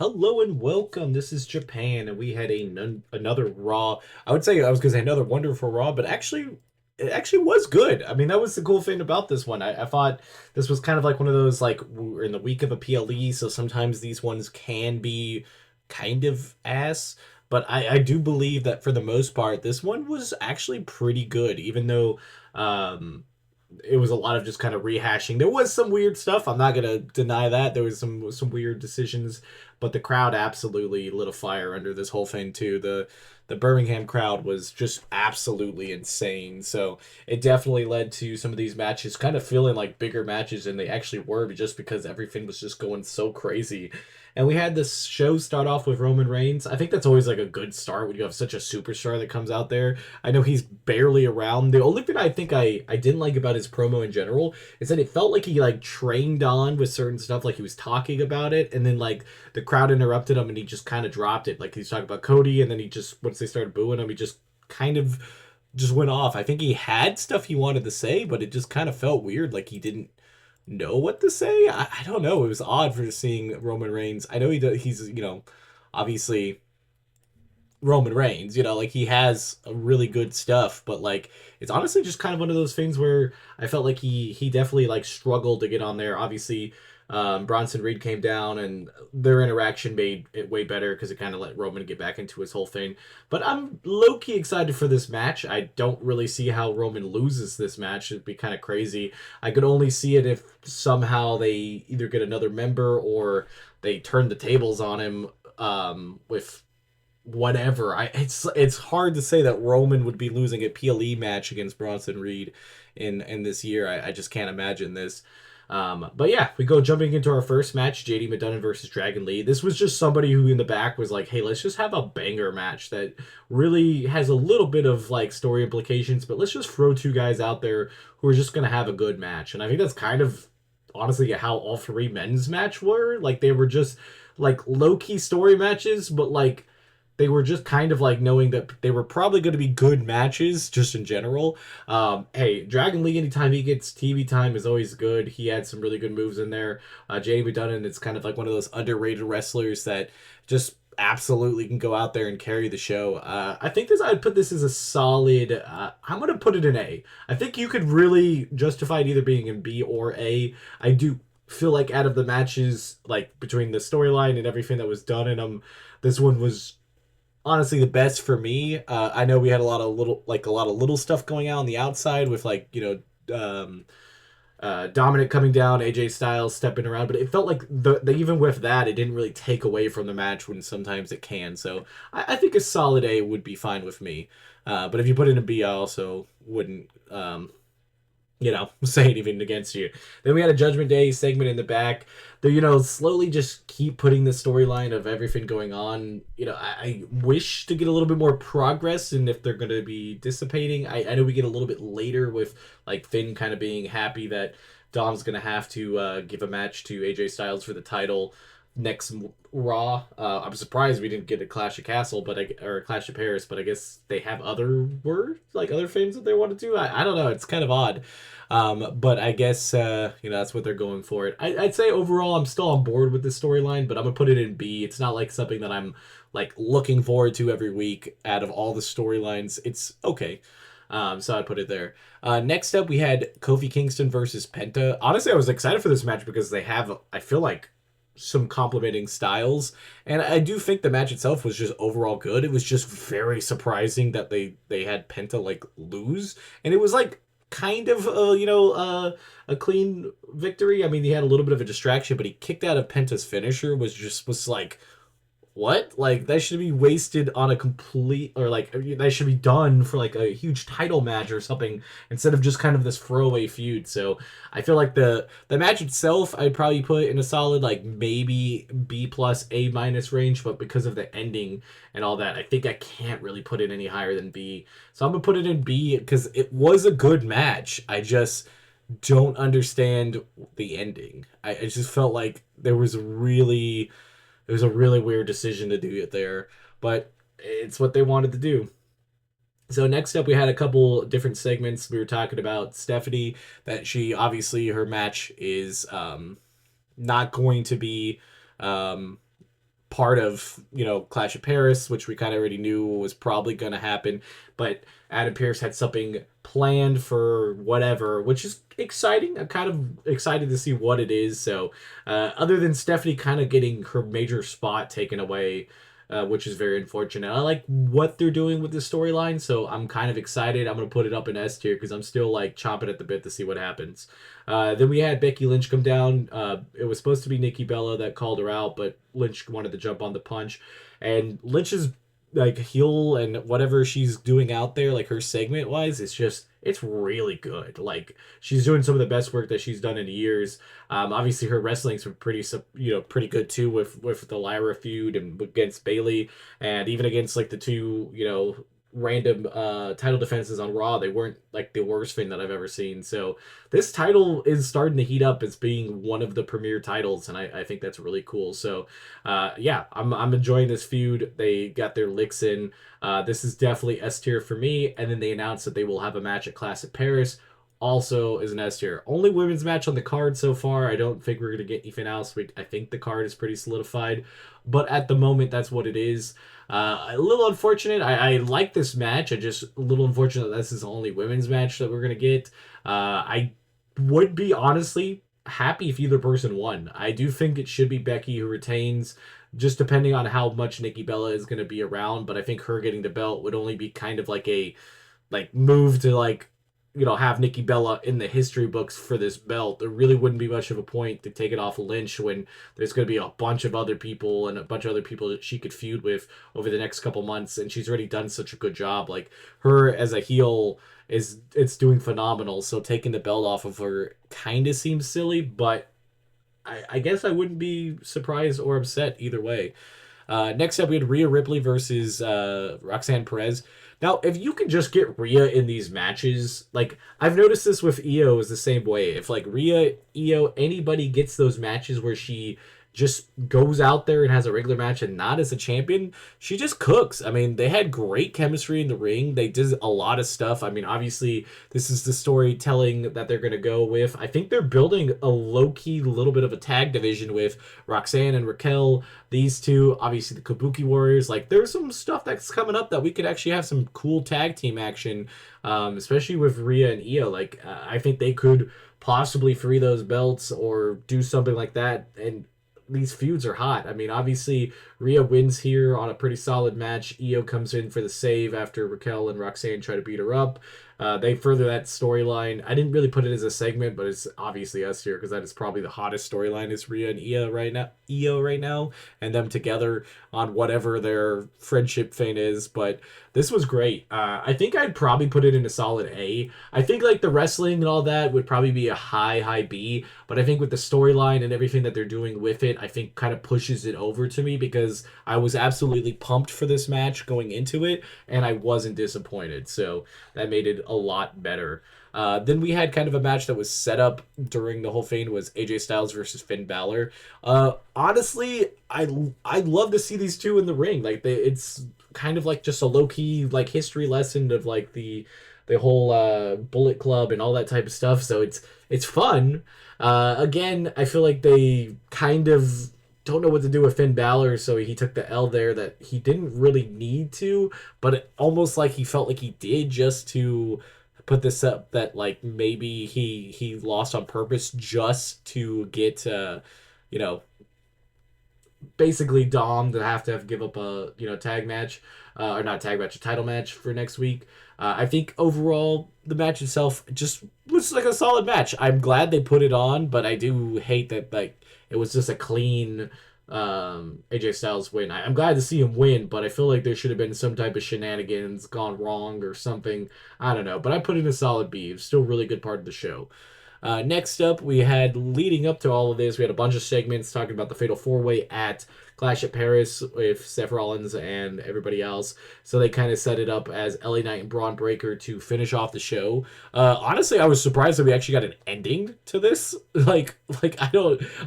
Hello and welcome. This is Japan, and we had another Raw. I would say I was going to say another wonderful Raw, but actually, it actually was good. I mean, that was the cool thing about this one. I thought this was kind of like one of those like we're in the week of a PLE, so sometimes these ones can be kind of ass. But I do believe that for the most part, this one was actually pretty good, even though um, it was a lot of just kind of rehashing. There was some weird stuff. I'm not gonna deny that there was some weird decisions, but the crowd absolutely lit a fire under this whole thing too. The Birmingham crowd was just absolutely insane. So it definitely led to some of these matches kind of feeling like bigger matches than they actually were, just because everything was just going so crazy. And we had this show start off with Roman Reigns. I think that's always like a good start when you have such a superstar that comes out there. I know he's barely around. The only thing I think I didn't like about his promo in general is that it felt like he like trained on with certain stuff, like he was talking about it, and then like the crowd interrupted him and he just kind of dropped it. Like he's talking about Cody, and then he just once they started booing him, he just kind of just went off. I think he had stuff he wanted to say, but it just kind of felt weird, like he didn't know what to say. I don't know. It was odd for seeing Roman Reigns. I know he's obviously Roman Reigns, like he has a really good stuff, but like it's honestly just kind of one of those things where I felt like he definitely like struggled to get on there. Obviously, Bronson Reed came down and their interaction made it way better because it kind of let Roman get back into his whole thing. But I'm low key excited for this match. I don't really see how Roman loses this match. It'd be kind of crazy. I could only see it if somehow they either get another member or they turn the tables on him with whatever. It's hard to say that Roman would be losing a PLE match against Bronson Reed in this year. I just can't imagine this. But yeah, we go jumping into our first match, JD McDonough versus Dragon Lee. This was just somebody who in the back was like, hey, let's just have a banger match that really has a little bit of like story implications, but let's just throw two guys out there who are just gonna have a good match. And I think that's kind of honestly how all three men's match were. Like they were just like low key story matches, but like they were just kind of like knowing that they were probably going to be good matches just in general. Hey, Dragon Lee, anytime he gets TV time is always good. He had some really good moves in there. JD McDonough is kind of like one of those underrated wrestlers that just absolutely can go out there and carry the show. I think I'd put this as a solid. I'm gonna put it in A. I think you could really justify it either being in B or A. I do feel like out of the matches, like between the storyline and everything that was done in them, this one was honestly the best for me. I know we had a lot of little stuff going on the outside with like Dominic coming down, AJ Styles stepping around, but it felt like even with that, it didn't really take away from the match when sometimes it can. So I think a solid A would be fine with me. But if you put it in a B, I also wouldn't say anything against you. Then we had a Judgment Day segment in the back. They, slowly just keep putting the storyline of everything going on. I wish to get a little bit more progress and if they're going to be dissipating. I know we get a little bit later with like Finn kind of being happy that Dom's going to have to give a match to AJ Styles for the title next Raw. I'm surprised we didn't get a Clash of Castle, or a Clash of Paris, but I guess they have other words, like other things that they want to do. I don't know. It's kind of odd. But I guess that's what they're going for. I'd say overall I'm still on board with this storyline, but I'm gonna put it in B. It's not like something that I'm like looking forward to every week. Out of all the storylines, it's okay. So I put it there. Next up, we had Kofi Kingston versus Penta. Honestly, I was excited for this match because they have, I feel like, some complementing styles, and I do think the match itself was just overall good. It was just very surprising that they had Penta like lose, and it was like kind of a clean victory. I mean, he had a little bit of a distraction, but he kicked out of Penta's finisher was like, what? Like that should be wasted on a complete, or like that should be done for like a huge title match or something instead of just kind of this throwaway feud. So I feel like the match itself I'd probably put in a solid like maybe B plus A minus range, but because of the ending and all that, I think I can't really put it any higher than B. So I'm gonna put it in B because it was a good match. I just don't understand the ending. I just felt like it was a really weird decision to do it there, but it's what they wanted to do. So next up, we had a couple different segments. We were talking about Stephanie, that she obviously her match is not going to be um, part of, Clash of Paris, which we kind of already knew was probably going to happen. But Adam Pearce had something planned for whatever, which is exciting. I'm kind of excited to see what it is. So, other than Stephanie kind of getting her major spot taken away, which is very unfortunate. I like what they're doing with the storyline, so I'm kind of excited. I'm gonna put it up in S tier because I'm still like chomping at the bit to see what happens. Then we had Becky Lynch come down. It was supposed to be Nikki Bella that called her out, but Lynch wanted to jump on the punch, and Lynch's like heel and whatever she's doing out there, like her segment wise, it's really good. Like she's doing some of the best work that she's done in years. Obviously her wrestling's been pretty good too with the Lyra feud and against Bailey, and even against like the two random title defenses on Raw. They weren't like the worst thing that I've ever seen. So this title is starting to heat up as being one of the premier titles, and I think that's really cool. So yeah, I'm enjoying this feud. They got their licks in. This is definitely S tier for me. And then they announced that they will have a match at Clash at Paris. Also is an S tier. Only women's match on the card so far. I don't think we're gonna get anything else. I think the card is pretty solidified, but at the moment that's what it is. A little unfortunate. I like this match. I just a little unfortunate that this is the only women's match that we're gonna get. I would be honestly happy if either person won. I do think it should be Becky who retains, just depending on how much Nikki Bella is gonna be around. But I think her getting the belt would only be kind of like a move to have Nikki Bella in the history books for this belt. There really wouldn't be much of a point to take it off of Lynch when there's going to be a bunch of other people and a bunch of other people that she could feud with over the next couple months, and she's already done such a good job. Like her as a heel it's doing phenomenal. So taking the belt off of her kind of seems silly, but I guess I wouldn't be surprised or upset either way. Next up, we had Rhea Ripley versus Roxanne Perez. Now, if you can just get Rhea in these matches, like I've noticed this with Io is the same way. If like Rhea, Io, anybody gets those matches where she just goes out there and has a regular match and not as a champion, she just cooks. I mean, they had great chemistry in the ring. They did a lot of stuff. I mean, obviously, this is the storytelling that they're going to go with. I think they're building a low-key little bit of a tag division with Roxanne and Raquel. These two, obviously the Kabuki Warriors. Like, there's some stuff that's coming up that we could actually have some cool tag team action, especially with Rhea and Io. Like, I think they could possibly free those belts or do something like that. And these feuds are hot. I mean, obviously, Rhea wins here on a pretty solid match. Io comes in for the save after Raquel and Roxanne try to beat her up. They further that storyline. I didn't really put it as a segment, but it's obviously us here because that is probably the hottest storyline is Rhea and Io right now. And them together on whatever their friendship thing is. But this was great. I think I'd probably put it in a solid A. I think like the wrestling and all that would probably be a high B. But I think with the storyline and everything that they're doing with it, I think kind of pushes it over to me because I was absolutely pumped for this match going into it, and I wasn't disappointed. So that made it a lot better. Then we had kind of a match that was set up during the whole thing was AJ Styles versus Finn Balor. Honestly, I'd love to see these two in the ring. Like it's kind of like just a low key like history lesson of like the whole Bullet Club and all that type of stuff. So it's fun. Again, I feel like they kind of don't know what to do with Finn Balor, so he took the L there that he didn't really need to, but almost like he felt like he did just to put this up that like maybe he lost on purpose just to get basically Dom to have give up a tag match or not tag match, a title match for next week. I think overall the match itself just was like a solid match. I'm glad they put it on, but I do hate that like it was just a clean AJ Styles win. I'm glad to see him win, but I feel like there should have been some type of shenanigans gone wrong or something. I don't know, but I put in a solid B. It's still a really good part of the show. Next up, we had, leading up to all of this, we had a bunch of segments talking about the Fatal 4-Way at Clash at Paris with Seth Rollins and everybody else. So they kind of set it up as LA Knight and Braun Breaker to finish off the show. Honestly, I was surprised that we actually got an ending to this. I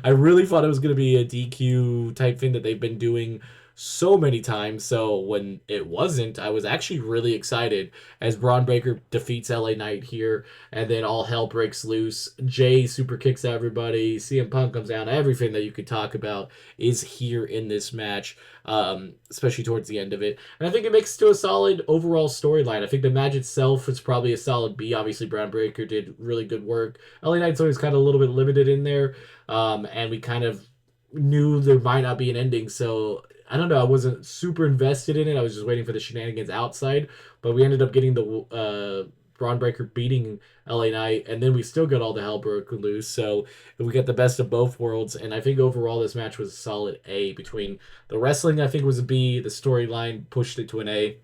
really thought it was going to be a DQ type thing that they've been doing so many times. So when it wasn't, I was actually really excited as Braun Breaker defeats LA Knight here, and then all hell breaks loose. Jay super kicks everybody. CM Punk comes down. Everything that you could talk about is here in this match, especially towards the end of it. And I think it makes it to a solid overall storyline. I think the match itself is probably a solid B. Obviously, Braun Breaker did really good work. LA Knight's always kind of a little bit limited in there, and we kind of knew there might not be an ending, so I don't know. I wasn't super invested in it. I was just waiting for the shenanigans outside, but we ended up getting the Braun Breaker beating LA Knight, and then we still got all the hell broke loose. So we got the best of both worlds, and I think overall this match was a solid A. Between the wrestling, I think was a B. The storyline pushed it to an A.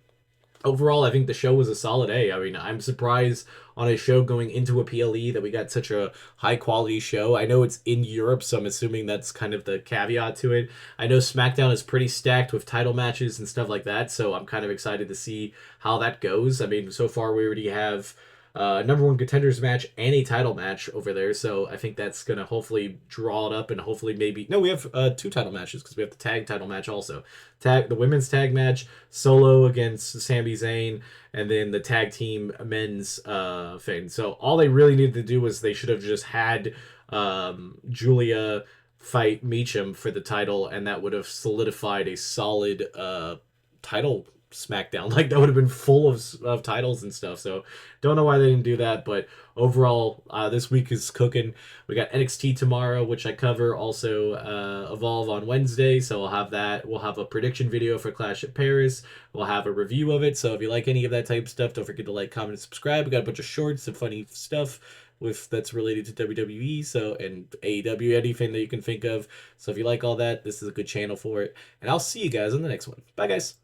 Overall, I think the show was a solid A. I mean, I'm surprised on a show going into a PLE that we got such a high quality show. I know it's in Europe, so I'm assuming that's kind of the caveat to it. I know SmackDown is pretty stacked with title matches and stuff like that, so I'm kind of excited to see how that goes. I mean, so far we already have number one contenders match and a title match over there. So I think that's gonna hopefully draw it up and hopefully maybe no, we have two title matches because we have the tag title match also. The women's tag match, Solo against Sami Zayn, and then the tag team men's thing. So all they really needed to do was they should have just had Julia fight Meacham for the title, and that would have solidified a solid title SmackDown. Like that would have been full of titles and stuff. So don't know why they didn't do that, but overall, this week is cooking. We got NXT tomorrow, which I cover. Also, Evolve on Wednesday, so we'll have that. We'll have a prediction video for Clash at Paris. We'll have a review of it. So if you like any of that type of stuff, don't forget to like, comment, and subscribe. We got a bunch of shorts and funny stuff with that's related to WWE, so and AEW, anything that you can think of. So if you like all that, this is a good channel for it. And I'll see you guys in the next one. Bye, guys.